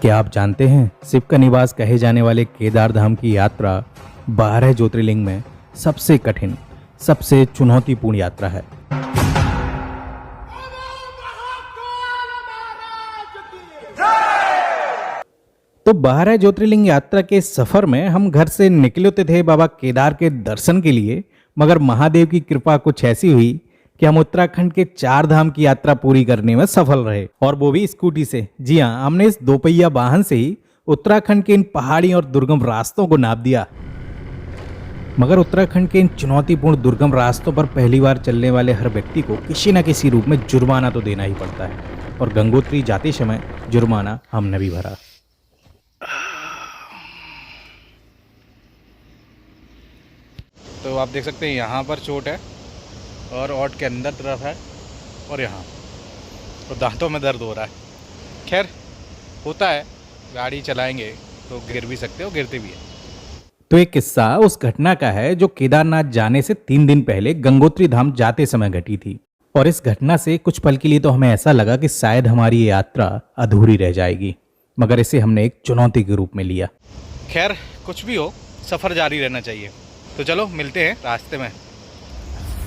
क्या आप जानते हैं शिव का निवास कहे जाने वाले केदार धाम की यात्रा 12 ज्योतिर्लिंग में सबसे कठिन, सबसे चुनौतीपूर्ण यात्रा है। तो 12 ज्योतिर्लिंग यात्रा के सफर में हम घर से निकले होते थे बाबा केदार के दर्शन के लिए, मगर महादेव की कृपा कुछ ऐसी हुई कि हम उत्तराखंड के 4 धाम की यात्रा पूरी करने में सफल रहे, और वो भी स्कूटी से। जी हाँ, हमने इस दोपहिया वाहन से ही उत्तराखंड के इन पहाड़ी और दुर्गम रास्तों को नाप दिया। मगर उत्तराखंड के इन चुनौतीपूर्ण दुर्गम रास्तों पर पहली बार चलने वाले हर व्यक्ति को किसी न किसी रूप में जुर्माना तो देना ही पड़ता है, और गंगोत्री जाते समय जुर्माना हमने भी भरा। तो आप देख सकते हैं यहाँ पर चोट है और ओट के अंदर तरफ है, और यहाँ तो दांतों में दर्द हो रहा है। खैर होता है, गाड़ी चलाएंगे तो गिर भी सकते हो, गिरते भी है। तो एक किस्सा उस घटना का है जो केदारनाथ जाने से 3 दिन पहले गंगोत्री धाम जाते समय घटी थी। और इस घटना से कुछ पल के लिए तो हमें ऐसा लगा कि शायद हमारी ये यात्रा अधूरी रह जाएगी, मगर इसे हमने एक चुनौती के रूप में लिया। खैर कुछ भी हो, सफ़र जारी रहना चाहिए। तो चलो मिलते हैं रास्ते में।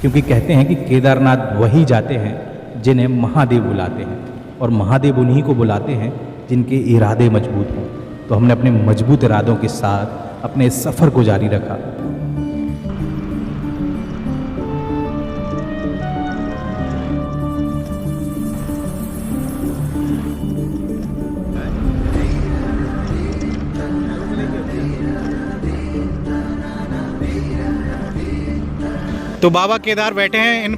क्योंकि कहते हैं कि केदारनाथ वही जाते हैं जिन्हें महादेव बुलाते हैं, और महादेव उन्हीं को बुलाते हैं जिनके इरादे मजबूत हों। तो हमने अपने मजबूत इरादों के साथ अपने सफ़र को जारी रखा। तो बाबा केदार बैठे हैं इन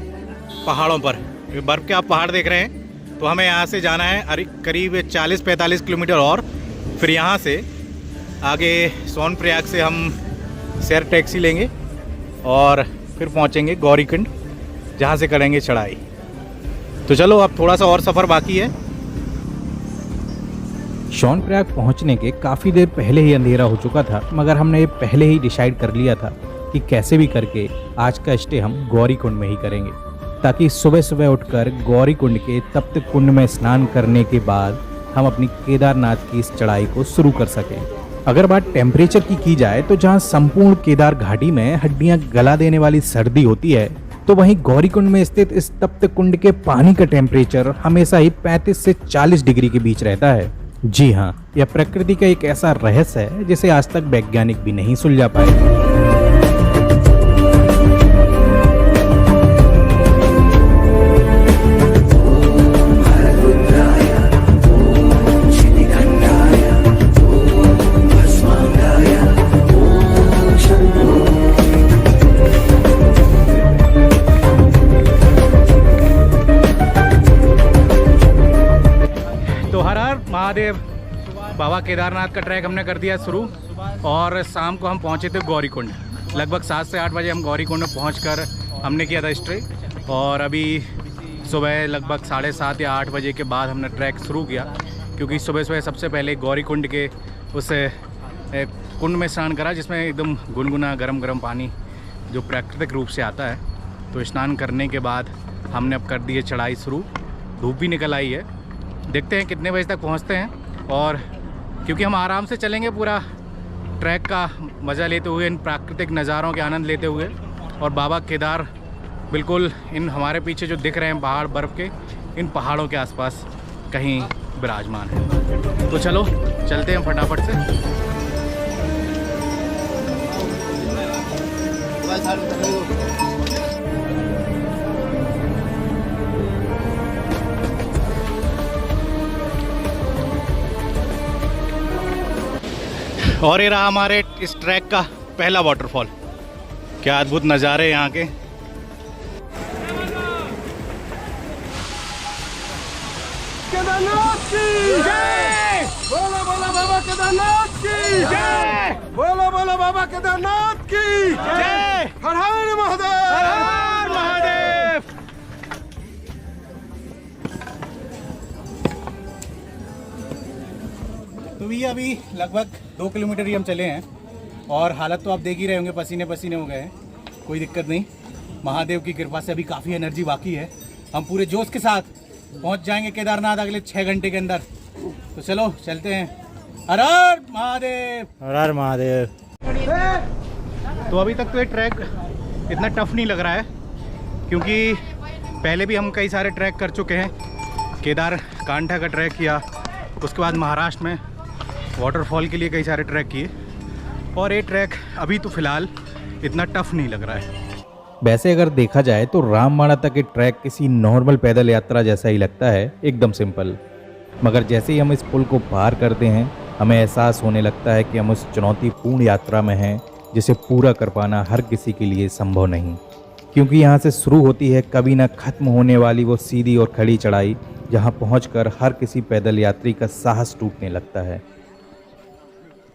पहाड़ों पर, बर्फ़ के आप पहाड़ देख रहे हैं। तो हमें यहाँ से जाना है करीब 40-45 किलोमीटर, और फिर यहाँ से आगे सोनप्रयाग से हम शेयर टैक्सी लेंगे और फिर पहुँचेंगे गौरीकुंड, जहाँ से करेंगे चढ़ाई। तो चलो अब थोड़ा सा और सफ़र बाकी है। सोनप्रयाग पहुँचने के काफ़ी देर पहले ही अंधेरा हो चुका था, मगर हमने ये पहले ही डिसाइड कर लिया था कि कैसे भी करके आज का स्टे हम गौरीकुंड में ही करेंगे, ताकि सुबह सुबह उठकर गौरीकुंड के तप्त कुंड में स्नान करने के बाद हम अपनी केदारनाथ की इस चढ़ाई को शुरू कर सकें। अगर बात टेम्परेचर की जाए तो जहां संपूर्ण केदार घाटी में हड्डियां गला देने वाली सर्दी होती है, तो वहीं गौरीकुंड में स्थित इस तप्त कुंड के पानी का टेम्परेचर हमेशा ही 35 से 40 डिग्री के बीच रहता है। जी हाँ, यह प्रकृति का एक ऐसा रहस्य है जिसे आज तक वैज्ञानिक भी नहीं सुलझा पाए। महादेव, बाबा केदारनाथ का ट्रैक हमने कर दिया शुरू, और शाम को हम पहुंचे थे गौरीकुंड। लगभग 7 से 8 बजे हम गौरीकुंड में पहुंचकर हमने किया था स्टे, और अभी सुबह लगभग 7:30 या 8 बजे के बाद हमने ट्रैक शुरू किया, क्योंकि सुबह सुबह सबसे पहले गौरीकुंड के उस कुंड में स्नान करा, जिसमें एकदम गुनगुना गरम गरम पानी जो प्राकृतिक रूप से आता है। तो स्नान करने के बाद हमने अब कर दी है चढ़ाई शुरू। धूप भी निकल आई है, देखते हैं कितने बजे तक पहुंचते हैं। और क्योंकि हम आराम से चलेंगे, पूरा ट्रैक का मज़ा लेते हुए, इन प्राकृतिक नज़ारों के आनंद लेते हुए, और बाबा केदार बिल्कुल इन हमारे पीछे जो दिख रहे हैं पहाड़, बर्फ़ के इन पहाड़ों के आसपास कहीं विराजमान है। तो चलो चलते हैं फटाफट से। और ये रहा हमारे इस ट्रैक का पहला वाटरफॉल। क्या अद्भुत नज़ारे यहाँ के। केदारनाथ की जय, बोलो बोलो बाबा केदारनाथ की जय, बोलो बोलो बाबा केदारनाथ की जय। हर हर महादेव, हर हर महादेव। तो भैया अभी लगभग 2 किलोमीटर ही हम चले हैं, और हालत तो आप देख ही रहे होंगे, पसीने पसीने हो गए हैं। कोई दिक्कत नहीं, महादेव की कृपा से अभी काफ़ी एनर्जी बाकी है। हम पूरे जोश के साथ पहुंच जाएंगे केदारनाथ अगले 6 घंटे के अंदर। तो चलो चलते हैं। हर हर महादेव। हर हर महादेव। तो अभी तक तो ये ट्रैक इतना टफ नहीं लग रहा है, क्योंकि पहले भी हम कई सारे ट्रैक कर चुके हैं। केदार कांठा का ट्रैक किया, उसके बाद महाराष्ट्र में वाटरफॉल के लिए कई सारे ट्रैक किए, और ये ट्रैक अभी तो फ़िलहाल इतना टफ नहीं लग रहा है। वैसे अगर देखा जाए तो रामबाड़ा तक ये ट्रैक किसी नॉर्मल पैदल यात्रा जैसा ही लगता है, एकदम सिंपल। मगर जैसे ही हम इस पुल को पार करते हैं, हमें एहसास होने लगता है कि हम उस चुनौतीपूर्ण यात्रा में हैं जिसे पूरा कर पाना हर किसी के लिए संभव नहीं, क्योंकि यहाँ से शुरू होती है कभी ना खत्म होने वाली वो सीधी और खड़ी चढ़ाई, जहाँ पहुंचकर हर किसी पैदल यात्री का साहस टूटने लगता है।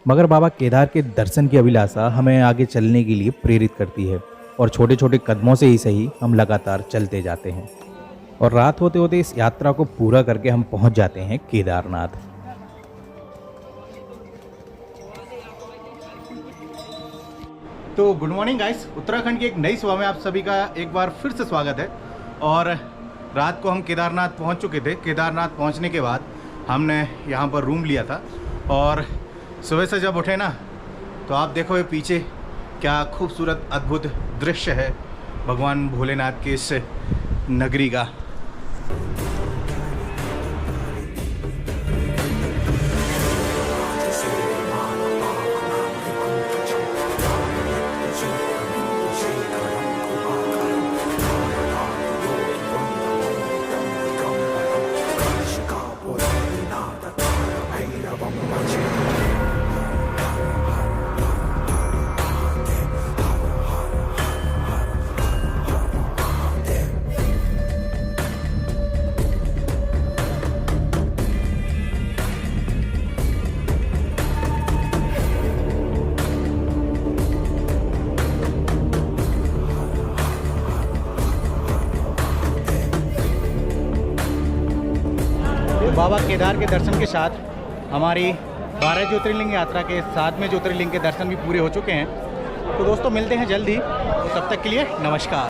मगर बाबा केदार के दर्शन की अभिलाषा हमें आगे चलने के लिए प्रेरित करती है, और छोटे छोटे कदमों से ही सही हम लगातार चलते जाते हैं, और रात होते होते इस यात्रा को पूरा करके हम पहुंच जाते हैं केदारनाथ। तो गुड मॉर्निंग गाइस, उत्तराखंड की एक नई सुबह में आप सभी का एक बार फिर से स्वागत है। और रात को हम केदारनाथ पहुंच चुके थे। केदारनाथ पहुंचने के बाद हमने यहां पर रूम लिया था, और सुबह से जब उठे ना, तो आप देखो ये पीछे क्या खूबसूरत अद्भुत दृश्य है भगवान भोलेनाथ के इस नगरी का। बाबा केदार के दर्शन के साथ हमारी 12 ज्योतिर्लिंग यात्रा के 7वें ज्योतिर्लिंग के दर्शन भी पूरे हो चुके हैं। तो दोस्तों मिलते हैं जल्द ही, तो तब तक के लिए नमस्कार।